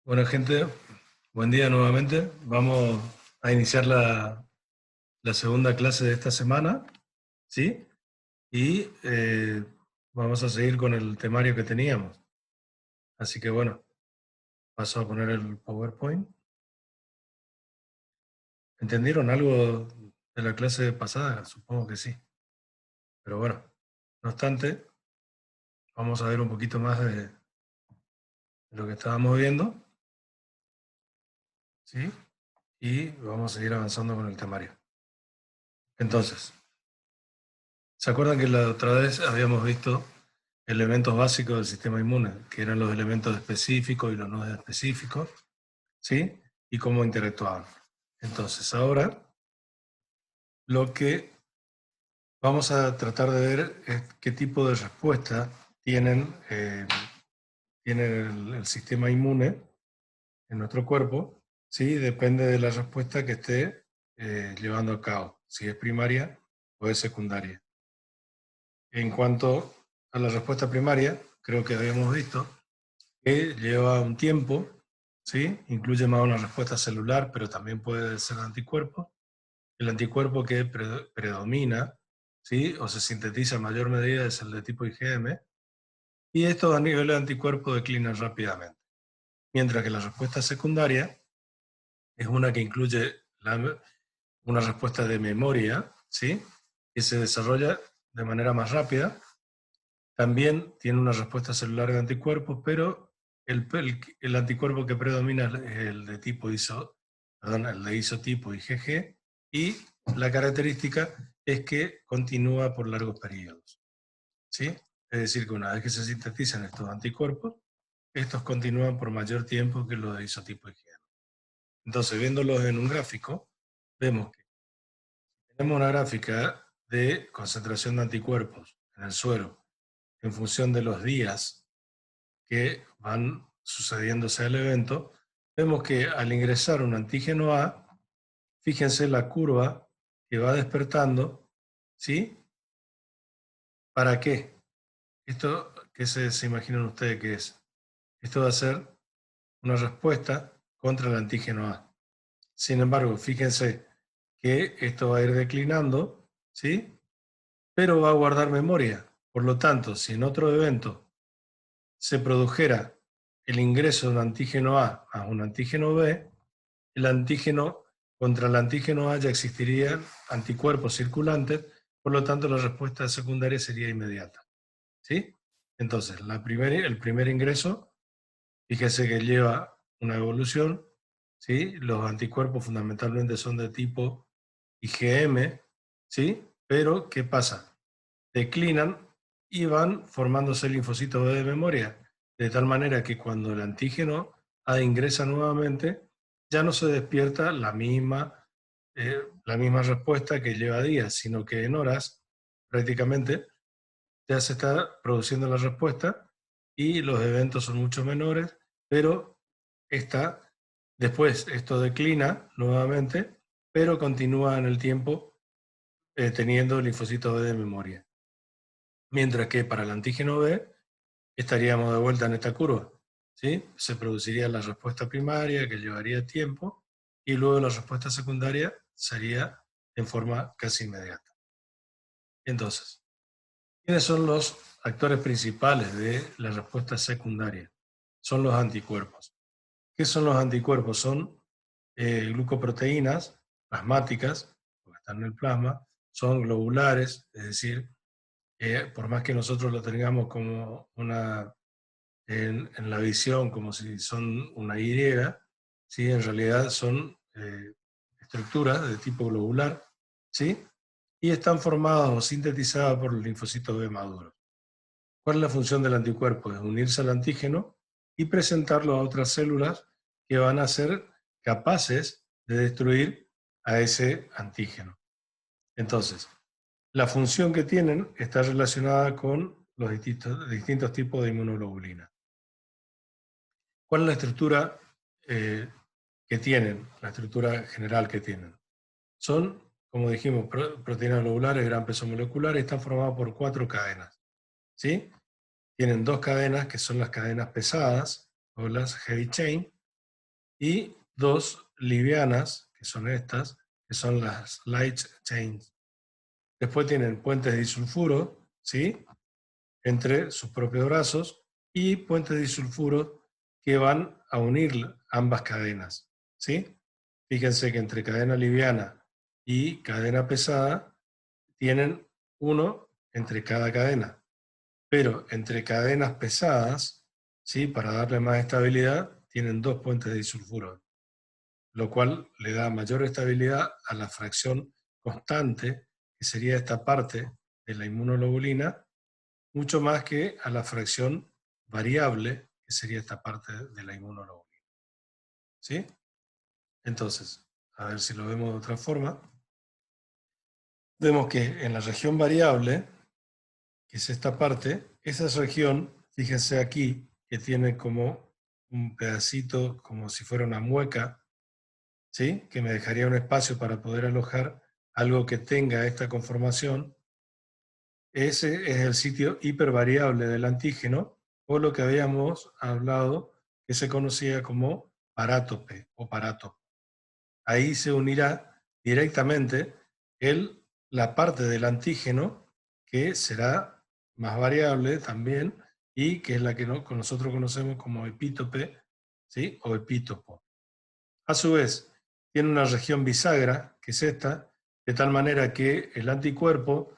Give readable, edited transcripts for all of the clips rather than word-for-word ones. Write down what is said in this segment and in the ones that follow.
Bueno, gente, buen día nuevamente. Vamos a iniciar la segunda clase de esta semana, ¿sí? Y vamos a seguir con el temario que teníamos. Así que bueno, paso a poner el PowerPoint. ¿Entendieron algo de la clase pasada? Supongo que sí. Pero bueno, no obstante, vamos a ver un poquito más de lo que estábamos viendo, ¿sí? Y vamos a seguir avanzando con el temario. Entonces, ¿se acuerdan que la otra vez habíamos visto elementos básicos del sistema inmune, que eran los elementos específicos y los no específicos, ¿sí? Y cómo interactuaban? Entonces, ahora lo que vamos a tratar de ver es qué tipo de respuesta tiene el sistema inmune en nuestro cuerpo, ¿sí? Depende de la respuesta que esté llevando a cabo, si es primaria o es secundaria. En cuanto a la respuesta primaria, creo que habíamos visto que lleva un tiempo, ¿sí? Incluye más una respuesta celular, pero también puede ser anticuerpo. El anticuerpo que predomina, ¿sí? O se sintetiza en mayor medida es el de tipo IgM, y estos a nivel de anticuerpo declinan rápidamente. Mientras que la respuesta secundaria es una que incluye una respuesta de memoria, ¿sí? Que se desarrolla de manera más rápida. También tiene una respuesta celular de anticuerpos, pero el anticuerpo que predomina es el de tipo el de isotipo IgG, y la característica es que continúa por largos periodos, ¿sí? Es decir, que una vez que se sintetizan estos anticuerpos, estos continúan por mayor tiempo que los de isotipo IgG. Entonces, viéndolos en un gráfico, vemos que tenemos una gráfica de concentración de anticuerpos en el suero en función de los días que van sucediéndose al evento, vemos que al ingresar un antígeno A, fíjense la curva que va despertando, ¿sí? ¿Para qué? Esto, ¿qué se imaginan ustedes que es? Esto va a ser una respuesta contra el antígeno A. Sin embargo, fíjense que esto va a ir declinando, ¿sí? Pero va a guardar memoria. Por lo tanto, si en otro evento se produjera el ingreso de un antígeno A un antígeno B, el antígeno contra el antígeno A ya existirían anticuerpos circulantes, por lo tanto la respuesta secundaria sería inmediata, ¿sí? Entonces, el primer ingreso, fíjese que lleva una evolución, ¿sí? Los anticuerpos fundamentalmente son de tipo IgM, ¿sí? Pero, ¿qué pasa? Declinan y van formándose linfocitos B de memoria, de tal manera que cuando el antígeno A ingresa nuevamente, ya no se despierta la misma respuesta que lleva días, sino que en horas prácticamente ya se está produciendo la respuesta y los eventos son mucho menores, pero después esto declina nuevamente, pero continúa en el tiempo teniendo linfocitos B de memoria. Mientras que para el antígeno B estaríamos de vuelta en esta curva, ¿sí? Se produciría la respuesta primaria, que llevaría tiempo, y luego la respuesta secundaria sería en forma casi inmediata. Entonces, ¿quiénes son los actores principales de la respuesta secundaria? Son los anticuerpos. ¿Qué son los anticuerpos? Son glucoproteínas plasmáticas, porque están en el plasma, son globulares, es decir, por más que nosotros lo tengamos como en la visión como si son una Y, ¿sí? En realidad son estructuras de tipo globular, ¿sí? Y están formadas o sintetizadas por los linfocitos B maduros. ¿Cuál es la función del anticuerpo? Es unirse al antígeno y presentarlo a otras células que van a ser capaces de destruir a ese antígeno. Entonces, la función que tienen está relacionada con los distintos tipos de inmunoglobulina. ¿Cuál es la estructura que tienen? La estructura general que tienen. Son, como dijimos, proteínas globulares de gran peso molecular y están formadas por 4 cadenas, ¿sí? Tienen 2 cadenas que son las cadenas pesadas o las heavy chain, y 2 livianas, que son estas, que son las light chains. Después tienen puentes de disulfuro, ¿sí?, entre sus propios brazos, y puentes de disulfuro que van a unir ambas cadenas, ¿sí? Fíjense que entre cadena liviana y cadena pesada tienen uno entre cada cadena, pero entre cadenas pesadas, ¿sí?, para darle más estabilidad, tienen 2 puentes de disulfuro, lo cual le da mayor estabilidad a la fracción constante, que sería esta parte de la inmunoglobulina, mucho más que a la fracción variable, que sería esta parte de la inmunoglobulina. ¿Sí? Entonces, a ver si lo vemos de otra forma. Vemos que en la región variable, que es esta parte, esa región, fíjense aquí, que tiene como un pedacito, como si fuera una mueca, ¿sí?, que me dejaría un espacio para poder alojar algo que tenga esta conformación. Ese es el sitio hipervariable del antígeno, o lo que habíamos hablado, que se conocía como parátope o parátopo. Ahí se unirá directamente la parte del antígeno, que será más variable también, y que es la que nosotros conocemos como epítope, ¿sí?, o epítopo. A su vez, tiene una región bisagra, que es esta, de tal manera que el anticuerpo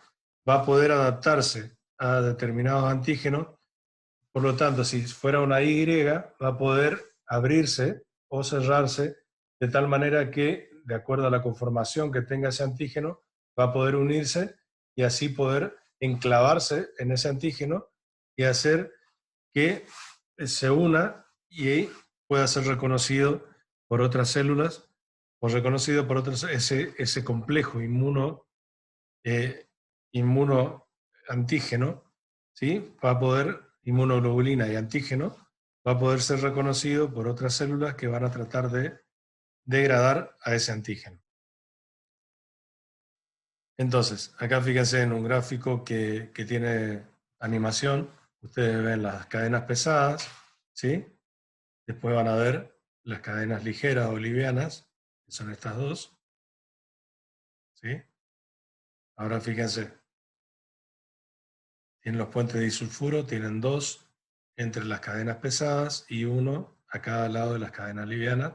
va a poder adaptarse a determinados antígenos. Por lo tanto, si fuera una Y, va a poder abrirse o cerrarse de tal manera que, de acuerdo a la conformación que tenga ese antígeno, va a poder unirse y así poder enclavarse en ese antígeno y hacer que se una y pueda ser reconocido por otras células o reconocido por otros, ese complejo inmunoantígeno, ¿sí?, va a poder, inmunoglobulina y antígeno, va a poder ser reconocido por otras células que van a tratar de degradar a ese antígeno. Entonces, acá fíjense en un gráfico que tiene animación, ustedes ven las cadenas pesadas, ¿sí? Después van a ver las cadenas ligeras o livianas, que son estas dos, ¿sí? Ahora fíjense, tienen los puentes de disulfuro, tienen 2 entre las cadenas pesadas y 1 a cada lado de las cadenas livianas.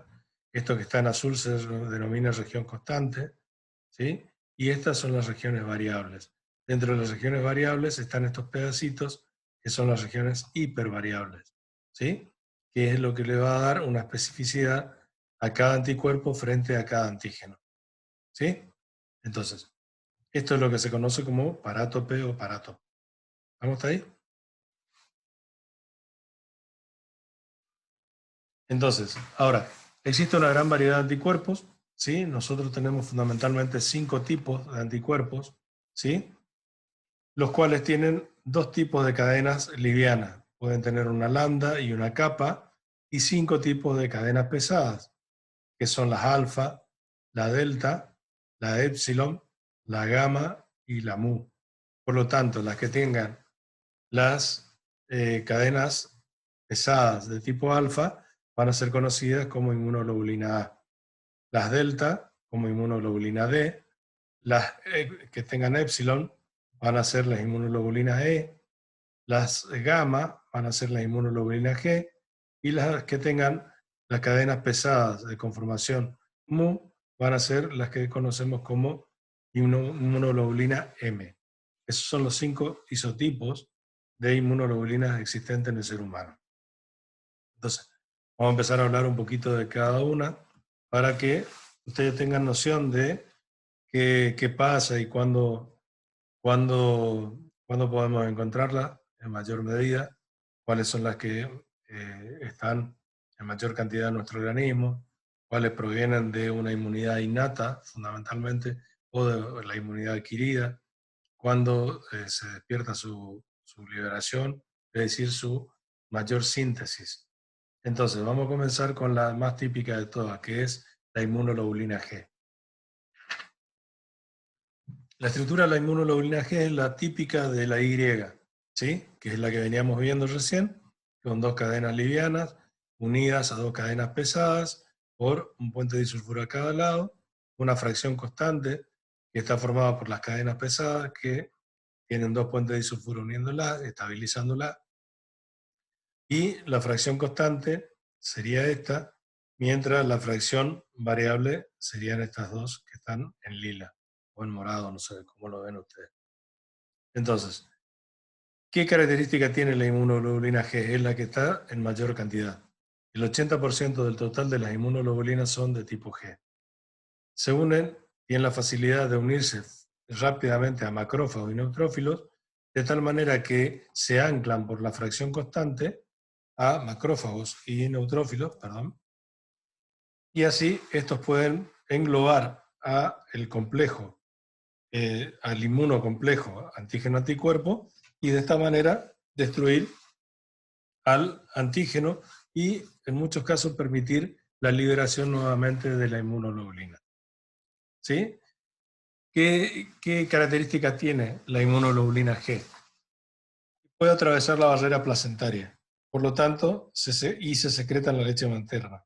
Esto que está en azul se denomina región constante, ¿sí? Y estas son las regiones variables. Dentro de las regiones variables están estos pedacitos que son las regiones hipervariables, ¿sí?, que es lo que le va a dar una especificidad a cada anticuerpo frente a cada antígeno, ¿sí? Entonces, esto es lo que se conoce como parátope o parátopo. ¿Vamos hasta ahí? Entonces, ahora, existe una gran variedad de anticuerpos, ¿sí? Nosotros tenemos fundamentalmente 5 tipos de anticuerpos, ¿sí?, los cuales tienen 2 tipos de cadenas livianas. Pueden tener una lambda y una capa, y 5 tipos de cadenas pesadas, que son las alfa, la delta, la epsilon, la gamma y la mu. Por lo tanto, las que tengan las cadenas pesadas de tipo alfa van a ser conocidas como inmunoglobulina A. Las delta como inmunoglobulina D, las que tengan epsilon van a ser las inmunoglobulinas E, las gamma van a ser las inmunoglobulinas G, y las que tengan las cadenas pesadas de conformación mu van a ser las que conocemos como inmunoglobulina M. Esos son los 5 isotipos de inmunoglobulinas existentes en el ser humano. Entonces, vamos a empezar a hablar un poquito de cada una para que ustedes tengan noción de qué pasa y cuándo podemos encontrarla en mayor medida, cuáles son las que están en mayor cantidad en nuestro organismo, cuáles provienen de una inmunidad innata, fundamentalmente, o de la inmunidad adquirida, cuando se despierta su liberación, es decir, su mayor síntesis. Entonces, vamos a comenzar con la más típica de todas, que es la inmunoglobulina G. La estructura de la inmunoglobulina G es la típica de la Y, ¿sí?, que es la que veníamos viendo recién, con 2 cadenas livianas unidas a 2 cadenas pesadas, por un puente disulfuro a cada lado, una fracción constante que está formada por las cadenas pesadas que tienen dos puentes disulfuro uniéndolas, estabilizándolas, y la fracción constante sería esta, mientras la fracción variable serían estas dos que están en lila o en morado, no sé cómo lo ven ustedes. Entonces, ¿qué característica tiene la inmunoglobulina G? Es la que está en mayor cantidad. El 80% del total de las inmunoglobulinas son de tipo G. Se unen, tienen la facilidad de unirse rápidamente a macrófagos y neutrófilos, de tal manera que se anclan por la fracción constante a macrófagos y neutrófilos, y así estos pueden englobar al complejo, al inmunocomplejo antígeno-anticuerpo, y de esta manera destruir al antígeno y en muchos casos permitir la liberación nuevamente de la inmunoglobulina. ¿Sí? ¿Qué características tiene la inmunoglobulina G? Puede atravesar la barrera placentaria, por lo tanto, se secreta en la leche materna.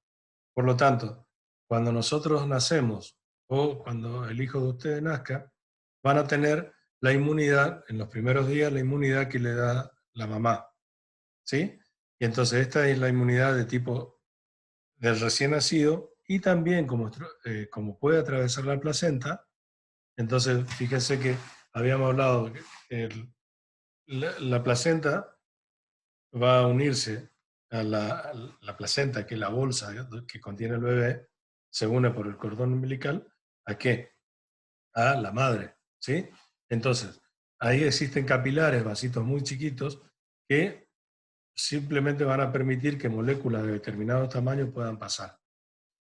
Por lo tanto, cuando nosotros nacemos o cuando el hijo de ustedes nazca, van a tener la inmunidad, en los primeros días, la inmunidad que le da la mamá. ¿Sí? Y entonces esta es la inmunidad de tipo del recién nacido, y también como puede atravesar la placenta, entonces fíjense que habíamos hablado que la placenta va a unirse a la placenta, que es la bolsa que contiene el bebé, se une por el cordón umbilical, ¿a qué? A la madre, ¿sí? Entonces, ahí existen capilares, vasitos muy chiquitos, que simplemente van a permitir que moléculas de determinado tamaño puedan pasar.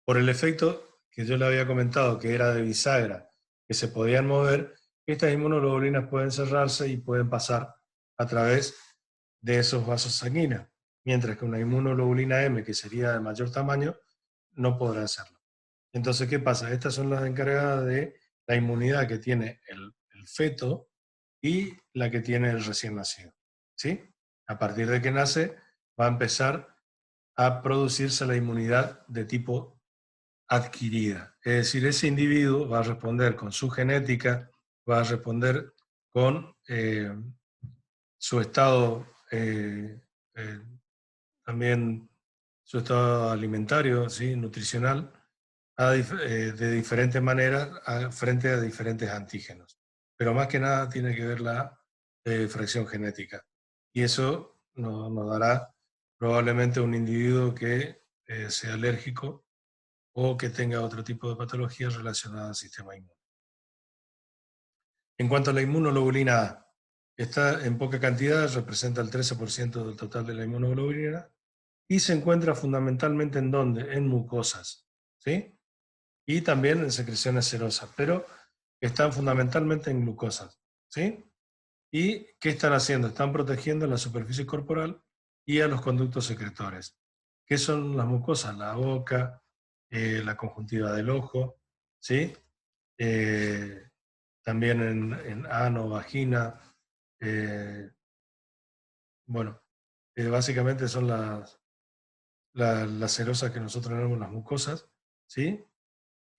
Por el efecto que yo le había comentado, que era de bisagra, que se podían mover, estas inmunoglobulinas pueden cerrarse y pueden pasar a través de esos vasos sanguíneos, mientras que una inmunoglobulina M, que sería de mayor tamaño, no podrá hacerlo. Entonces, ¿qué pasa? Estas son las encargadas de la inmunidad que tiene el feto y la que tiene el recién nacido. ¿Sí? A partir de que nace, va a empezar a producirse la inmunidad de tipo adquirida. Es decir, ese individuo va a responder con su genética, va a responder con su estado, también su estado alimentario, ¿sí? Nutricional, de diferentes maneras frente a diferentes antígenos. Pero más que nada tiene que ver la fracción genética. Y eso nos dará probablemente un individuo que sea alérgico o que tenga otro tipo de patologías relacionadas al sistema inmune. En cuanto a la inmunoglobulina A, está en poca cantidad, representa el 13% del total de la inmunoglobulina, y se encuentra fundamentalmente ¿en dónde? En mucosas, ¿sí? Y también en secreciones serosas, pero están fundamentalmente en glucosas, ¿sí? ¿Y qué están haciendo? Están protegiendo la superficie corporal y a los conductos secretores. ¿Qué son las mucosas? La boca, la conjuntiva del ojo, ¿sí? También en ano, vagina. Bueno, básicamente son las serosas que nosotros tenemos, las mucosas, ¿sí?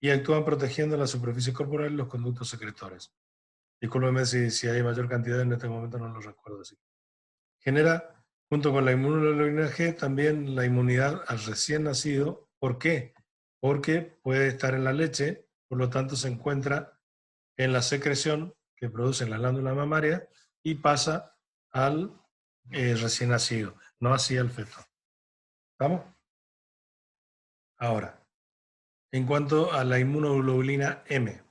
Y actúan protegiendo la superficie corporal y los conductos secretores. Discúlpeme si hay mayor cantidad, en este momento no lo recuerdo así. Genera, junto con la inmunoglobulina G, también la inmunidad al recién nacido. ¿Por qué? Porque puede estar en la leche, por lo tanto se encuentra en la secreción que producen las glándulas mamarias y pasa al recién nacido, no así al feto. ¿Estamos? Ahora, en cuanto a la inmunoglobulina M,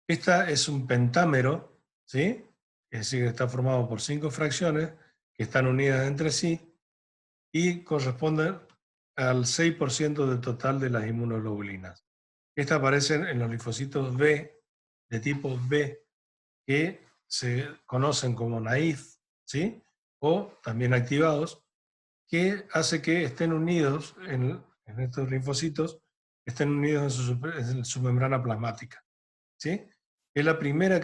esta es un pentámero, ¿sí? Es decir, que está formado por 5 fracciones que están unidas entre sí y corresponden al 6% del total de las inmunoglobulinas. Estas aparecen en los linfocitos B, de tipo B, que se conocen como naïf, ¿sí? O también activados, que hace que estén unidos en estos linfocitos, estén unidos en su membrana plasmática, ¿sí? Es la primera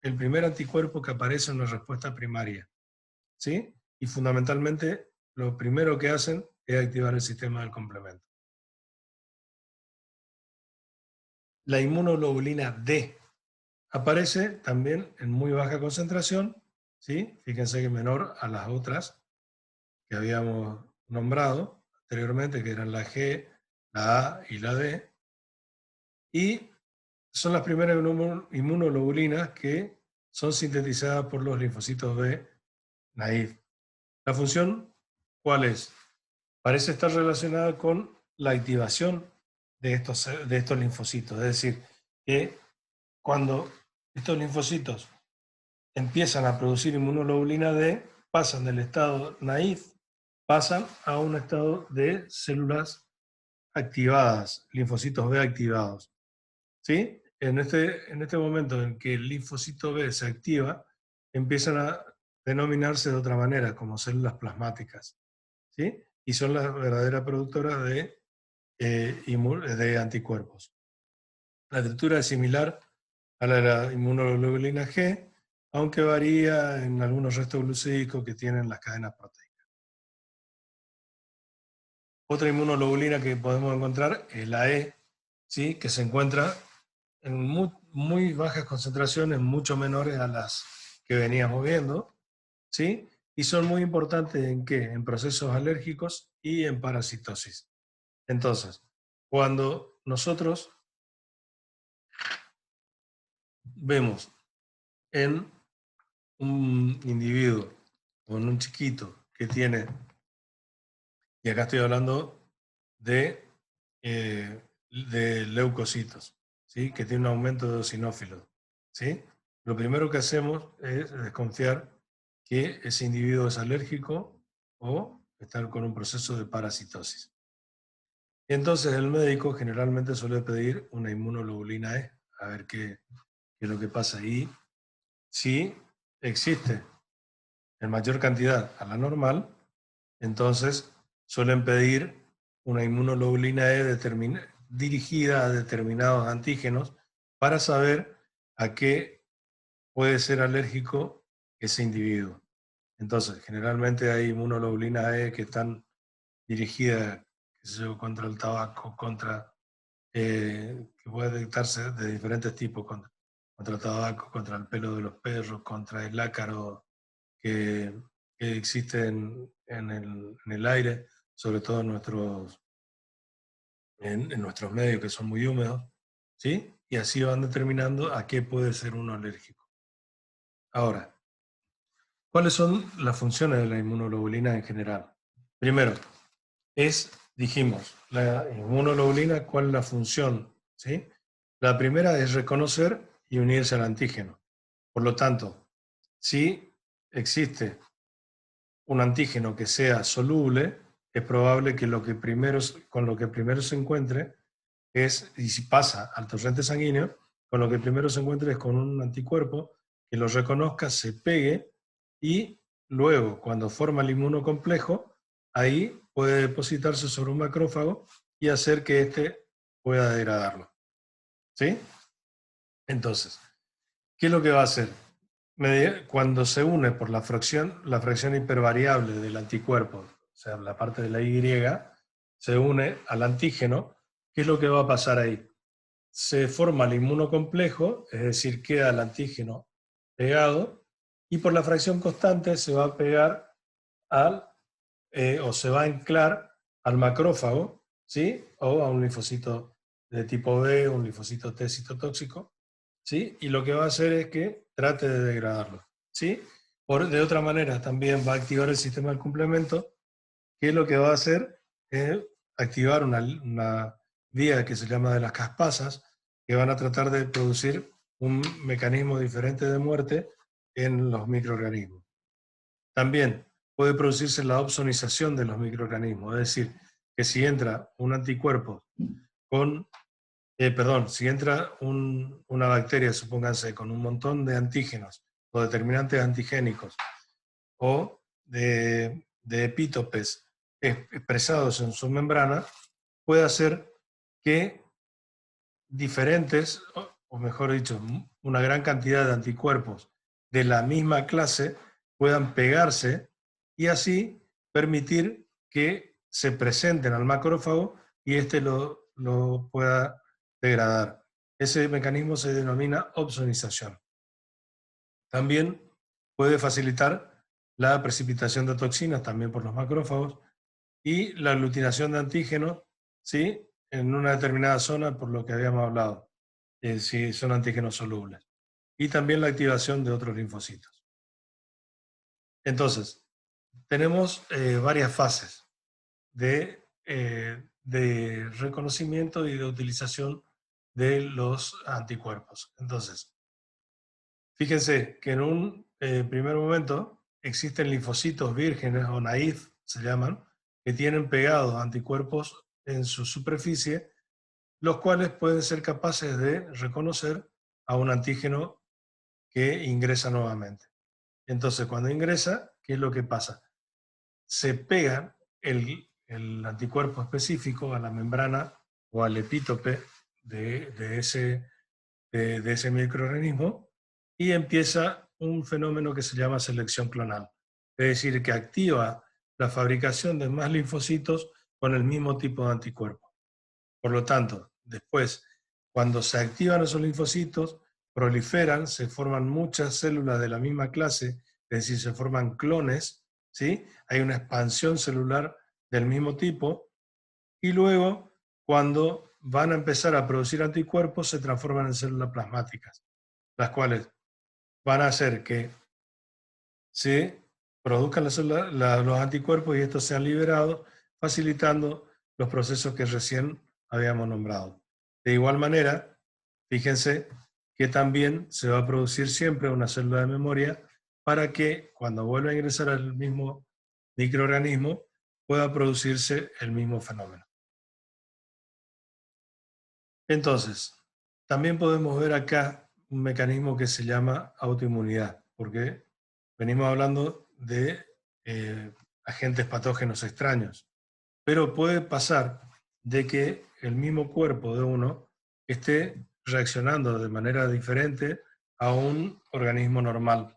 el primer anticuerpo que aparece en una respuesta primaria, ¿sí? Y fundamentalmente lo primero que hacen es activar el sistema del complemento. La inmunoglobulina D aparece también en muy baja concentración, ¿sí? Fíjense que menor a las otras que habíamos nombrado anteriormente, que eran la G, la A y la D, y son las primeras inmunoglobulinas que son sintetizadas por los linfocitos B naive. La función, ¿cuál es? Parece estar relacionada con la activación de estos linfocitos, es decir, que cuando estos linfocitos empiezan a producir inmunoglobulina D, pasan del estado naive, pasan a un estado de células activadas, linfocitos B activados. ¿Sí? En este momento en que el linfocito B se activa, empiezan a denominarse de otra manera, como células plasmáticas. ¿Sí? Y son las verdaderas productoras de anticuerpos. La estructura es similar a la de la inmunoglobulina G, aunque varía en algunos restos glucídicos que tienen las cadenas proteicas. Otra inmunoglobulina que podemos encontrar es la E, ¿sí? Que se encuentra en muy bajas concentraciones, mucho menores a las que veníamos viendo, ¿sí? Y son muy importantes ¿en qué? En procesos alérgicos y en parasitosis. Entonces, cuando nosotros vemos en un individuo o en un chiquito que tiene, y acá estoy hablando de leucocitos, ¿sí? Que tiene un aumento de eosinófilos, ¿sí? Lo primero que hacemos es desconfiar que ese individuo es alérgico o está con un proceso de parasitosis. Entonces el médico generalmente suele pedir una inmunoglobulina E, a ver qué es lo que pasa ahí. Si existe en mayor cantidad a la normal, entonces suelen pedir una inmunoglobulina E dirigida a determinados antígenos para saber a qué puede ser alérgico ese individuo. Entonces, generalmente hay inmunoglobulinas E que están dirigidas contra el tabaco, que puede detectarse de diferentes tipos, contra el tabaco, contra el pelo de los perros, contra el ácaro que existe en el aire, sobre todo en nuestros medios que son muy húmedos, ¿sí? Y así van determinando a qué puede ser uno alérgico. Ahora, ¿cuáles son las funciones de la inmunoglobulina en general? Primero, dijimos, la inmunoglobulina, ¿cuál es la función? ¿Sí? La primera es reconocer y unirse al antígeno. Por lo tanto, si existe un antígeno que sea soluble, es probable que con lo que primero se encuentre y si pasa al torrente sanguíneo, con lo que primero se encuentre es con un anticuerpo que lo reconozca, se pegue y luego, cuando forma el inmunocomplejo, ahí puede depositarse sobre un macrófago y hacer que éste pueda degradarlo. ¿Sí? Entonces, ¿qué es lo que va a hacer? Cuando se une por la fracción hipervariable del anticuerpo, o sea, la parte de la Y, se une al antígeno, ¿qué es lo que va a pasar ahí? Se forma el inmunocomplejo, es decir, queda el antígeno pegado, y por la fracción constante se va a pegar o se va a anclar al macrófago, ¿sí? O a un linfocito de tipo B, un linfocito T citotóxico, ¿sí? Y lo que va a hacer es que trate de degradarlo, ¿sí? De otra manera, también va a activar el sistema del complemento, que lo que va a hacer es activar una vía que se llama de las caspasas, que van a tratar de producir un mecanismo diferente de muerte en los microorganismos. También puede producirse la opsonización de los microorganismos, es decir, que si entra un anticuerpo si entra una bacteria, supónganse, con un montón de antígenos o determinantes antigénicos o de epítopes expresados en su membrana, puede hacer que diferentes, o mejor dicho, una gran cantidad de anticuerpos de la misma clase puedan pegarse y así permitir que se presenten al macrófago y éste lo pueda degradar. Ese mecanismo se denomina opsonización. También puede facilitar la precipitación de toxinas, también por los macrófagos, y la aglutinación de antígenos, ¿sí?, en una determinada zona, por lo que habíamos hablado, si son antígenos solubles. Y también la activación de otros linfocitos. Entonces, tenemos varias fases de reconocimiento y de utilización de los anticuerpos. Entonces, fíjense que en un primer momento existen linfocitos vírgenes o naïf, se llaman, que tienen pegados anticuerpos en su superficie, los cuales pueden ser capaces de reconocer a un antígeno que ingresa nuevamente. Entonces, cuando ingresa, ¿qué es lo que pasa? Se pega el anticuerpo específico a la membrana o al epítope de ese microorganismo y empieza un fenómeno que se llama selección clonal. Es decir, que activa la fabricación de más linfocitos con el mismo tipo de anticuerpo. Por lo tanto, después, cuando se activan esos linfocitos, proliferan, se forman muchas células de la misma clase, es decir, se forman clones, ¿sí? Hay una expansión celular del mismo tipo, y luego, cuando van a empezar a producir anticuerpos, se transforman en células plasmáticas, las cuales van a hacer que se produzcan los anticuerpos y estos sean liberados, facilitando los procesos que recién habíamos nombrado. De igual manera, fíjense que también se va a producir siempre una célula de memoria para que cuando vuelva a ingresar al mismo microorganismo pueda producirse el mismo fenómeno. Entonces, también podemos ver acá un mecanismo que se llama autoinmunidad, porque venimos hablando de agentes patógenos extraños, pero puede pasar de que el mismo cuerpo de uno esté reaccionando de manera diferente a un organismo normal,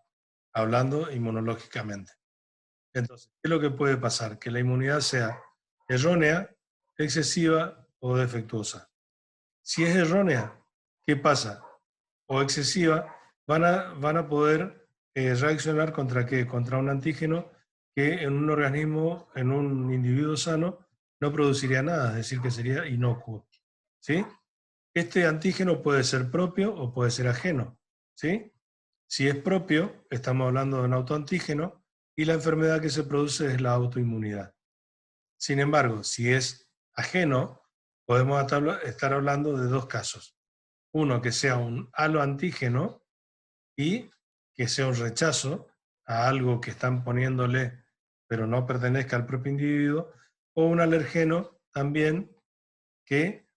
hablando inmunológicamente. Entonces, ¿qué es lo que puede pasar? Que la inmunidad sea errónea, excesiva o defectuosa. Si es errónea, ¿qué pasa? O excesiva, van a poder reaccionar contra qué? Contra un antígeno que en un organismo, en un individuo sano, no produciría nada, es decir, que sería inocuo. ¿Sí? Este antígeno puede ser propio o puede ser ajeno. ¿Sí? Si es propio, estamos hablando de un autoantígeno y la enfermedad que se produce es la autoinmunidad. Sin embargo, si es ajeno, podemos estar hablando de dos casos. Uno, que sea un haloantígeno y que sea un rechazo a algo que están poniéndole, pero no pertenezca al propio individuo, o un alergeno también que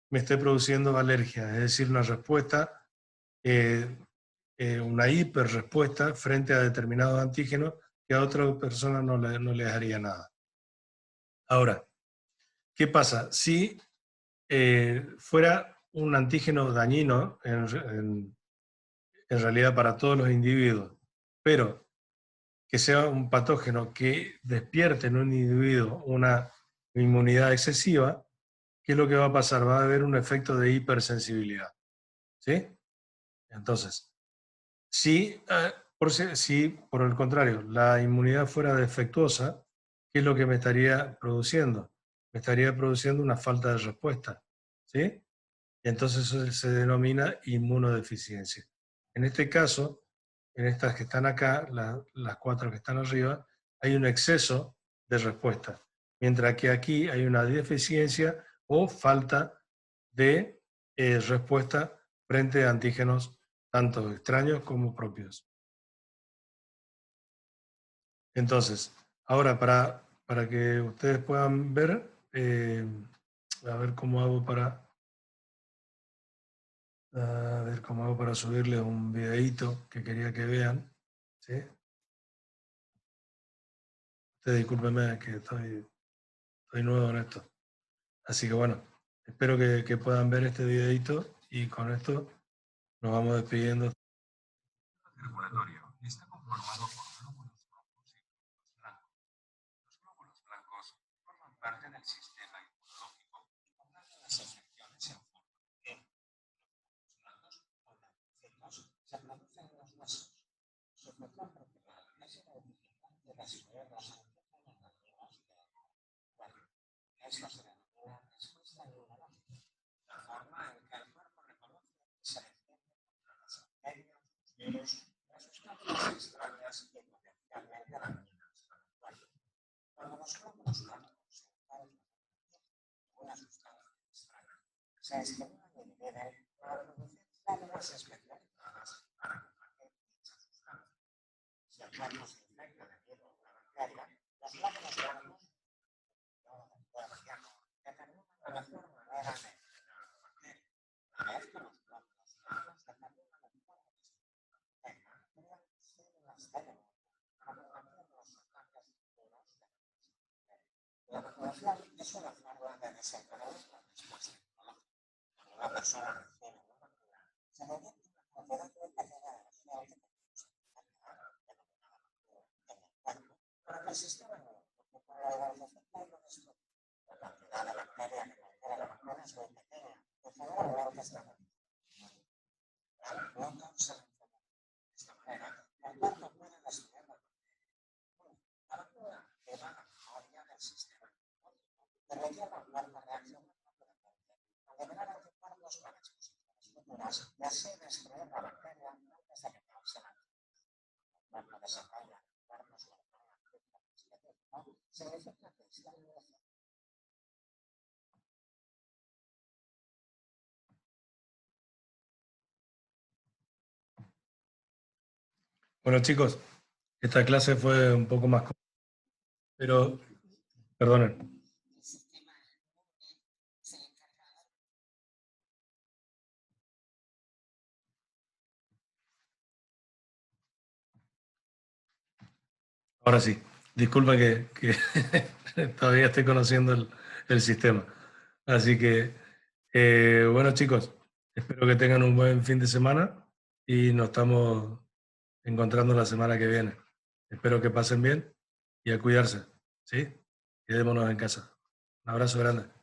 me esté produciendo alergia, es decir, una respuesta, una hiperrespuesta frente a determinados antígenos que a otra persona no le haría nada. Ahora, ¿qué pasa? Si fuera un antígeno dañino en realidad para todos los individuos, pero que sea un patógeno que despierte en un individuo una inmunidad excesiva, ¿qué es lo que va a pasar? Va a haber un efecto de hipersensibilidad. ¿Sí? Entonces, si por el contrario la inmunidad fuera defectuosa, ¿qué es lo que me estaría produciendo? Me estaría produciendo una falta de respuesta. ¿Sí? Y entonces eso se denomina inmunodeficiencia. En este caso, en estas que están acá, las cuatro que están arriba, hay un exceso de respuesta, mientras que aquí hay una deficiencia o falta de respuesta frente a antígenos tanto extraños como propios. Entonces, ahora para que ustedes puedan ver, a ver cómo hago para subirles un videíto que quería que vean. ¿Sí? Ustedes discúlpenme que estoy nuevo en esto. Así que bueno, espero que puedan ver este videíto y con esto nos vamos despidiendo. El circulatorio está conformado por glóbulos rojos y glóbulos blancos. Los glóbulos blancos forman parte el sistema inmunológico combate las infecciones en forma de los blancos o blancocitos se producen en los huesos. Su función principal es identificar y destruir las antígenos nativos del cuerpo. Esto se denomina respuesta inmunológica, la forma en que el cuerpo reconoce y se defiende contra las bacterias, los virus, las sustancias extrañas y potencialmente dañinas para el cuerpo. Cuando los glóbulos blancos se encuentran en una sustancia extraña, se estimulan y dividen para producir células especializadas para combatir dicha sustancia. Si el cuerpo se infecta debido a una bacteria, los glóbulos blancos determinan la mejor manera de eliminar la bacteria. Una vez que los glóbulos blancos determinan la mejor manera, crean células de memoria para combatir los ataques duros de la vacunación es una forma de desencadenar la respuesta inmunológica. Cuando una persona recibe una vacuna, se le inyecta una cantidad muy pequeña de agente que produce enfermedad, denominada vacuna, en el cuerpo, para que el sistema inmunológico pueda identificar y lo destruya. La cantidad de bacterias que contiene la vacuna es muy pequeña y generalmente está no causa la enfermedad. De esta manera, el cuerpo puede destruir la bacteria. La vacuna lleva la memoria del sistema inmunológico que requiere al cuerpo reaccionar rápidamente a liberar anticuerpos para exposiciones futuras y así destruir la bacteria antes de que cause la enfermedad. El cuerpo desarrolla anticuerpos contra un antígeno específico, significa que está inmunizado. Bueno, chicos, esta clase fue un poco más... Pero, perdonen. Ahora sí, disculpa que todavía estoy conociendo el sistema. Así que, bueno chicos, espero que tengan un buen fin de semana y nos estamos encontrando la semana que viene. Espero que pasen bien y a cuidarse, ¿sí? Quedémonos en casa. Un abrazo grande.